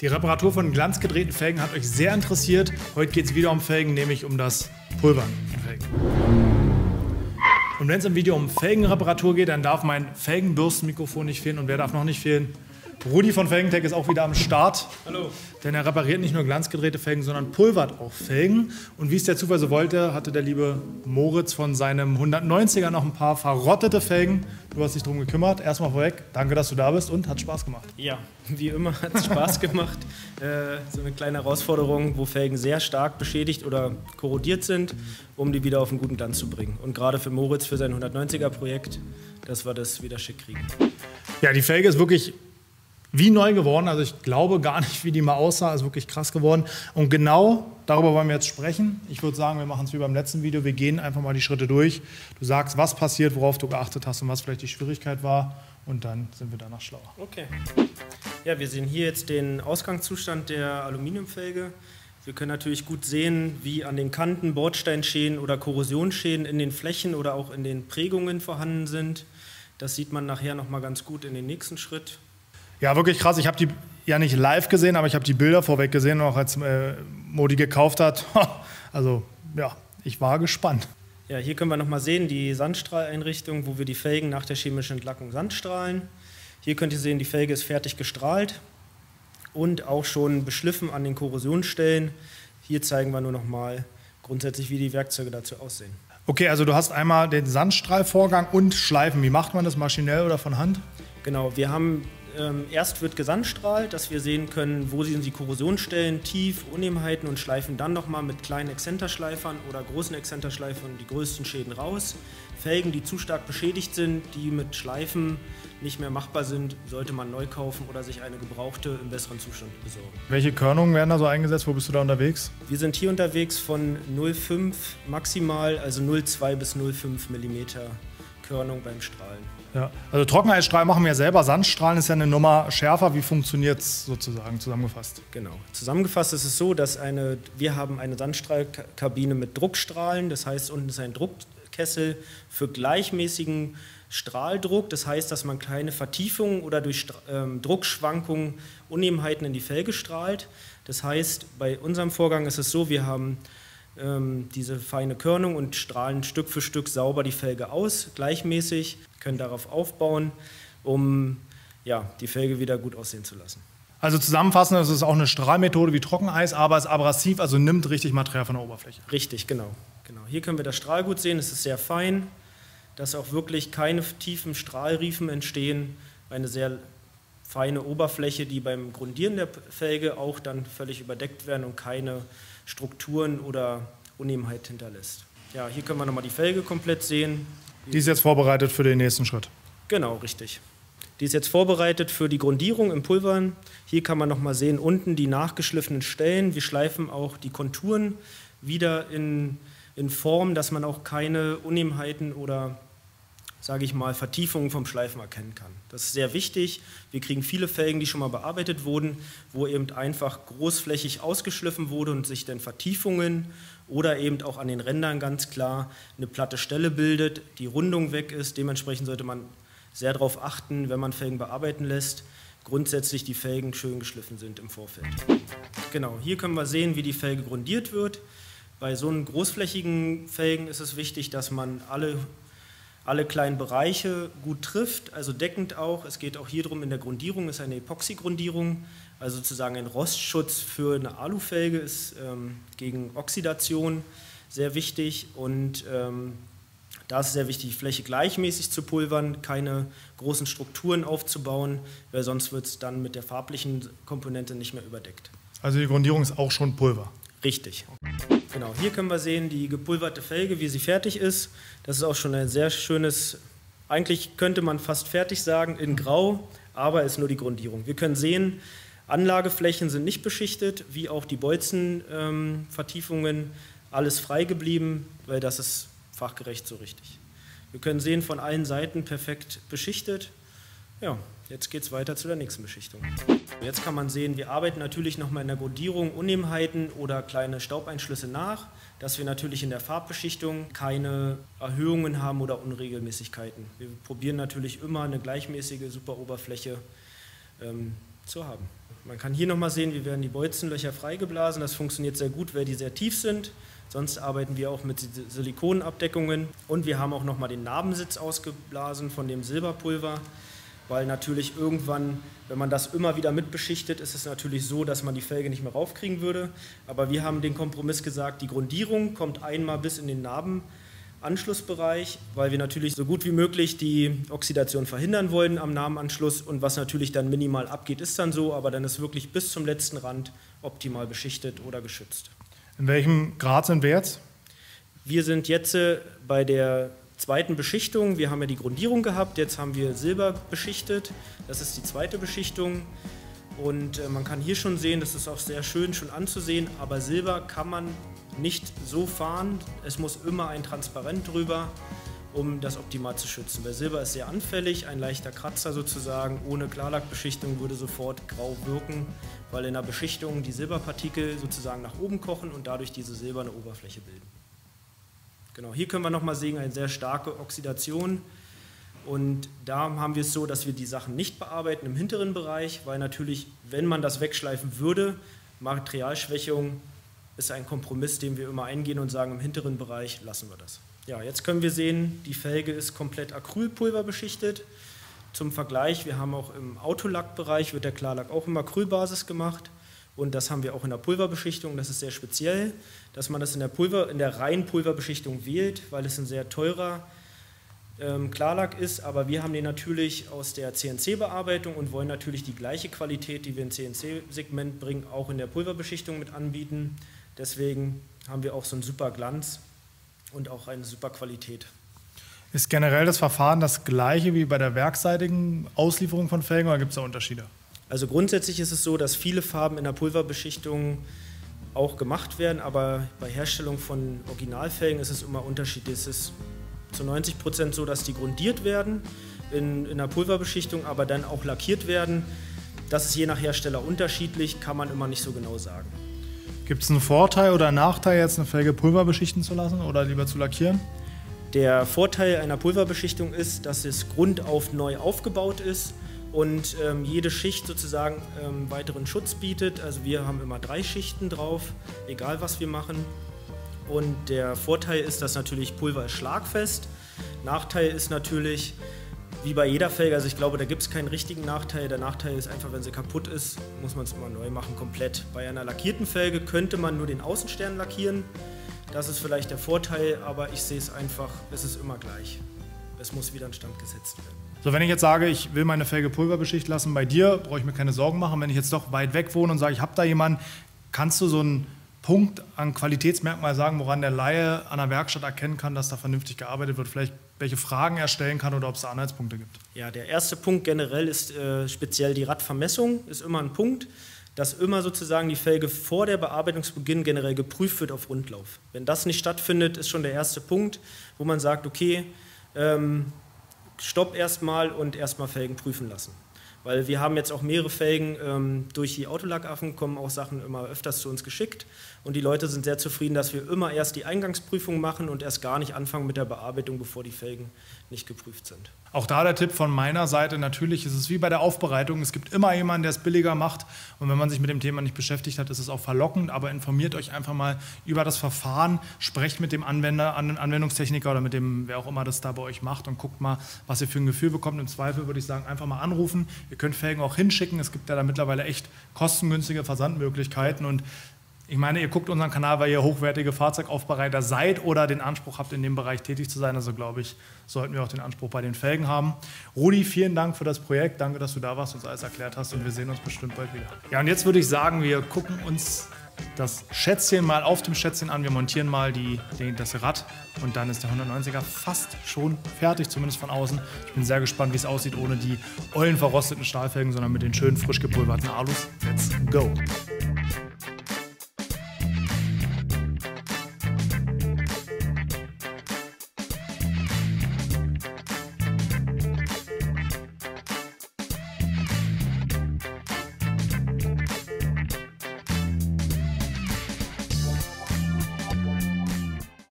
Die Reparatur von glanzgedrehten Felgen hat euch sehr interessiert. Heute geht es wieder um Felgen, nämlich um das Pulvern von Felgen. Und wenn es im Video um Felgenreparatur geht, dann darf mein Felgenbürstenmikrofon nicht fehlen. Und wer darf noch nicht fehlen? Rudi von Felgentech ist auch wieder am Start. Hallo. Denn er repariert nicht nur glanzgedrehte Felgen, sondern pulvert auch Felgen. Und wie es der Zufall so wollte, hatte der liebe Moritz von seinem 190er noch ein paar verrottete Felgen. Du hast dich darum gekümmert. Erstmal vorweg, danke, dass du da bist und hat Spaß gemacht. Ja, wie immer hat es Spaß gemacht. So eine kleine Herausforderung, wo Felgen sehr stark beschädigt oder korrodiert sind, um die wieder auf einen guten Glanz zu bringen. Und gerade für Moritz, für sein 190er-Projekt, dass wir das wieder schick kriegen. Ja, die Felge ist wirklich wie neu geworden. Also ich glaube gar nicht, wie die mal aussah. Ist wirklich krass geworden. Und genau darüber wollen wir jetzt sprechen. Ich würde sagen, wir machen es wie beim letzten Video. Wir gehen einfach mal die Schritte durch. Du sagst, was passiert, worauf du geachtet hast und was vielleicht die Schwierigkeit war. Und dann sind wir danach schlauer. Okay. Ja, wir sehen hier jetzt den Ausgangszustand der Aluminiumfelge. Wir können natürlich gut sehen, wie an den Kanten Bordsteinschäden oder Korrosionsschäden in den Flächen oder auch in den Prägungen vorhanden sind. Das sieht man nachher noch mal ganz gut in den nächsten Schritt. Ja, wirklich krass. Ich habe die ja nicht live gesehen, aber ich habe die Bilder vorweg gesehen, auch als Modi gekauft hat. Also ja, ich war gespannt. Ja, hier können wir noch mal sehen, die Sandstrahleinrichtung, wo wir die Felgen nach der chemischen Entlackung sandstrahlen. Hier könnt ihr sehen, die Felge ist fertig gestrahlt und auch schon beschliffen an den Korrosionsstellen. Hier zeigen wir nur noch mal grundsätzlich, wie die Werkzeuge dazu aussehen. Okay, also du hast einmal den Sandstrahlvorgang und Schleifen. Wie macht man das, maschinell oder von Hand? Genau, wir haben erst wird gesandstrahlt, dass wir sehen können, wo sind die Korrosionsstellen, Tief, Unebenheiten und schleifen dann nochmal mit kleinen Exzenterschleifern oder großen Exzenterschleifern die größten Schäden raus. Felgen, die zu stark beschädigt sind, die mit Schleifen nicht mehr machbar sind, sollte man neu kaufen oder sich eine gebrauchte im besseren Zustand besorgen. Welche Körnungen werden da so eingesetzt? Wo bist du da unterwegs? Wir sind hier unterwegs von 0,5 maximal, also 0,2 bis 0,5 mm Körnung beim Strahlen. Ja, also Trockeneisstrahl machen wir ja selber. Sandstrahlen ist ja eine Nummer schärfer. Wie funktioniert es sozusagen zusammengefasst? Genau. Zusammengefasst ist es so, dass wir haben eine Sandstrahlkabine mit Druckstrahlen. Das heißt, unten ist ein Druckkessel für gleichmäßigen Strahldruck. Das heißt, dass man kleine Vertiefungen oder durch Druckschwankungen Unebenheiten in die Felge strahlt. Das heißt, bei unserem Vorgang ist es so, wir haben diese feine Körnung und strahlen Stück für Stück sauber die Felge aus, gleichmäßig, können darauf aufbauen, um ja, die Felge wieder gut aussehen zu lassen. Also zusammenfassend, es ist auch eine Strahlmethode wie Trockeneis, aber es ist abrasiv, also nimmt richtig Material von der Oberfläche. Richtig, genau. Hier können wir das Strahlgut sehen, es ist sehr fein, dass auch wirklich keine tiefen Strahlriefen entstehen, eine sehr feine Oberfläche, die beim Grundieren der Felge auch dann völlig überdeckt werden und keine Strukturen oder Unebenheit hinterlässt. Ja, hier können wir nochmal die Felge komplett sehen. Die ist jetzt vorbereitet für den nächsten Schritt. Genau, richtig. Die ist jetzt vorbereitet für die Grundierung im Pulvern. Hier kann man nochmal sehen, unten die nachgeschliffenen Stellen. Wir schleifen auch die Konturen wieder in Form, dass man auch keine Unebenheiten oder, sage ich mal, Vertiefungen vom Schleifen erkennen kann. Das ist sehr wichtig. Wir kriegen viele Felgen, die schon mal bearbeitet wurden, wo eben einfach großflächig ausgeschliffen wurde und sich dann Vertiefungen oder eben auch an den Rändern ganz klar eine platte Stelle bildet, die Rundung weg ist. Dementsprechend sollte man sehr darauf achten, wenn man Felgen bearbeiten lässt, grundsätzlich die Felgen schön geschliffen sind im Vorfeld. Genau, hier können wir sehen, wie die Felge grundiert wird. Bei so einen großflächigen Felgen ist es wichtig, dass man alle kleinen Bereiche gut trifft, also deckend auch. Es geht auch hier drum, in der Grundierung ist eine Epoxy-Grundierung, also sozusagen ein Rostschutz für eine Alufelge ist gegen Oxidation sehr wichtig und da ist es sehr wichtig, die Fläche gleichmäßig zu pulvern, keine großen Strukturen aufzubauen, weil sonst wird es dann mit der farblichen Komponente nicht mehr überdeckt. Also die Grundierung ist auch schon Pulver? Richtig. Genau, hier können wir sehen, die gepulverte Felge, wie sie fertig ist. Das ist auch schon ein sehr schönes, eigentlich könnte man fast fertig sagen, in Grau, aber ist nur die Grundierung. Wir können sehen, Anlageflächen sind nicht beschichtet, wie auch die Bolzenvertiefungen, alles frei geblieben, weil das ist fachgerecht so richtig. Wir können sehen, von allen Seiten perfekt beschichtet. Ja, jetzt geht es weiter zu der nächsten Beschichtung. Jetzt kann man sehen, wir arbeiten natürlich nochmal in der Grundierung Unebenheiten oder kleine Staubeinschlüsse nach, dass wir natürlich in der Farbbeschichtung keine Erhöhungen haben oder Unregelmäßigkeiten. Wir probieren natürlich immer eine gleichmäßige, super Oberfläche zu haben. Man kann hier nochmal sehen, wie werden die Bolzenlöcher freigeblasen. Das funktioniert sehr gut, weil die sehr tief sind. Sonst arbeiten wir auch mit Silikonabdeckungen. Und wir haben auch nochmal den Narbensitz ausgeblasen von dem Silberpulver, weil natürlich irgendwann, wenn man das immer wieder mitbeschichtet, ist es natürlich so, dass man die Felge nicht mehr raufkriegen würde. Aber wir haben den Kompromiss gesagt, die Grundierung kommt einmal bis in den Narbenanschlussbereich, weil wir natürlich so gut wie möglich die Oxidation verhindern wollen am Narbenanschluss. Und was natürlich dann minimal abgeht, ist dann so, aber dann ist wirklich bis zum letzten Rand optimal beschichtet oder geschützt. In welchem Grad sind wir jetzt? Wir sind jetzt bei der zweiten Beschichtung. Wir haben ja die Grundierung gehabt, jetzt haben wir Silber beschichtet. Das ist die zweite Beschichtung. Und man kann hier schon sehen, das ist auch sehr schön schon anzusehen, aber Silber kann man nicht so fahren. Es muss immer ein Transparent drüber, um das optimal zu schützen. Weil Silber ist sehr anfällig, ein leichter Kratzer sozusagen. Ohne Klarlackbeschichtung würde sofort grau wirken, weil in der Beschichtung die Silberpartikel sozusagen nach oben kochen und dadurch diese silberne Oberfläche bilden. Genau, hier können wir nochmal sehen, eine sehr starke Oxidation. Und da haben wir es so, dass wir die Sachen nicht bearbeiten im hinteren Bereich, weil natürlich, wenn man das wegschleifen würde, Materialschwächung ist ein Kompromiss, den wir immer eingehen und sagen, im hinteren Bereich lassen wir das. Ja, jetzt können wir sehen, die Felge ist komplett Acrylpulver beschichtet. Zum Vergleich, wir haben auch im Autolackbereich, wird der Klarlack auch immer Acrylbasis gemacht. Und das haben wir auch in der Pulverbeschichtung, das ist sehr speziell, dass man das in der reinen Pulverbeschichtung wählt, weil es ein sehr teurer Klarlack ist, aber wir haben den natürlich aus der CNC-Bearbeitung und wollen natürlich die gleiche Qualität, die wir im CNC-Segment bringen, auch in der Pulverbeschichtung mit anbieten. Deswegen haben wir auch so einen super Glanz und auch eine super Qualität. Ist generell das Verfahren das gleiche wie bei der werkseitigen Auslieferung von Felgen oder gibt es da Unterschiede? Also grundsätzlich ist es so, dass viele Farben in der Pulverbeschichtung auch gemacht werden, aber bei Herstellung von Originalfelgen ist es immer unterschiedlich. Es ist zu 90% so, dass die grundiert werden in der Pulverbeschichtung, aber dann auch lackiert werden. Das ist je nach Hersteller unterschiedlich, kann man immer nicht so genau sagen. Gibt es einen Vorteil oder einen Nachteil, jetzt eine Felge pulverbeschichten zu lassen oder lieber zu lackieren? Der Vorteil einer Pulverbeschichtung ist, dass es grundauf neu aufgebaut ist und jede Schicht sozusagen weiteren Schutz bietet. Also wir haben immer 3 Schichten drauf, egal was wir machen. Und der Vorteil ist, dass natürlich Pulver ist schlagfest. Nachteil ist natürlich, wie bei jeder Felge, also ich glaube, da gibt es keinen richtigen Nachteil. Der Nachteil ist einfach, wenn sie kaputt ist, muss man es immer neu machen, komplett. Bei einer lackierten Felge könnte man nur den Außenstern lackieren. Das ist vielleicht der Vorteil, aber ich sehe es einfach, es ist immer gleich. Es muss wieder instand gesetzt werden. So, wenn ich jetzt sage, ich will meine Felge pulverbeschichten lassen bei dir, brauche ich mir keine Sorgen machen. Wenn ich jetzt doch weit weg wohne und sage, ich habe da jemanden, kannst du so einen Punkt an Qualitätsmerkmal sagen, woran der Laie an der Werkstatt erkennen kann, dass da vernünftig gearbeitet wird, vielleicht welche Fragen er stellen kann oder ob es da Anhaltspunkte gibt? Ja, der erste Punkt generell ist speziell die Radvermessung, ist immer ein Punkt, dass immer sozusagen die Felge vor der Bearbeitungsbeginn generell geprüft wird auf Rundlauf. Wenn das nicht stattfindet, ist schon der erste Punkt, wo man sagt, okay, stopp erstmal und erstmal Felgen prüfen lassen. Weil wir haben jetzt auch mehrere Felgen, durch die Autolackaffen kommen auch Sachen immer öfters zu uns geschickt und die Leute sind sehr zufrieden, dass wir immer erst die Eingangsprüfung machen und erst gar nicht anfangen mit der Bearbeitung, bevor die Felgen nicht geprüft sind. Auch da der Tipp von meiner Seite, natürlich ist es wie bei der Aufbereitung, es gibt immer jemanden, der es billiger macht und wenn man sich mit dem Thema nicht beschäftigt hat, ist es auch verlockend, aber informiert euch einfach mal über das Verfahren, sprecht mit dem Anwender, Anwendungstechniker oder mit dem, wer auch immer das da bei euch macht und guckt mal, was ihr für ein Gefühl bekommt. Im Zweifel würde ich sagen, einfach mal anrufen. Ihr könnt Felgen auch hinschicken, es gibt ja da mittlerweile echt kostengünstige Versandmöglichkeiten und ich meine, ihr guckt unseren Kanal, weil ihr hochwertige Fahrzeugaufbereiter seid oder den Anspruch habt, in dem Bereich tätig zu sein. Also glaube ich, sollten wir auch den Anspruch bei den Felgen haben. Rudi, vielen Dank für das Projekt. Danke, dass du da warst, uns alles erklärt hast und wir sehen uns bestimmt bald wieder. Ja, und jetzt würde ich sagen, wir gucken uns das Schätzchen mal auf dem Schätzchen an. Wir montieren mal das Rad und dann ist der 190er fast schon fertig, zumindest von außen. Ich bin sehr gespannt, wie es aussieht ohne die ollen verrosteten Stahlfelgen, sondern mit den schönen frisch gepulverten Alus. Let's go!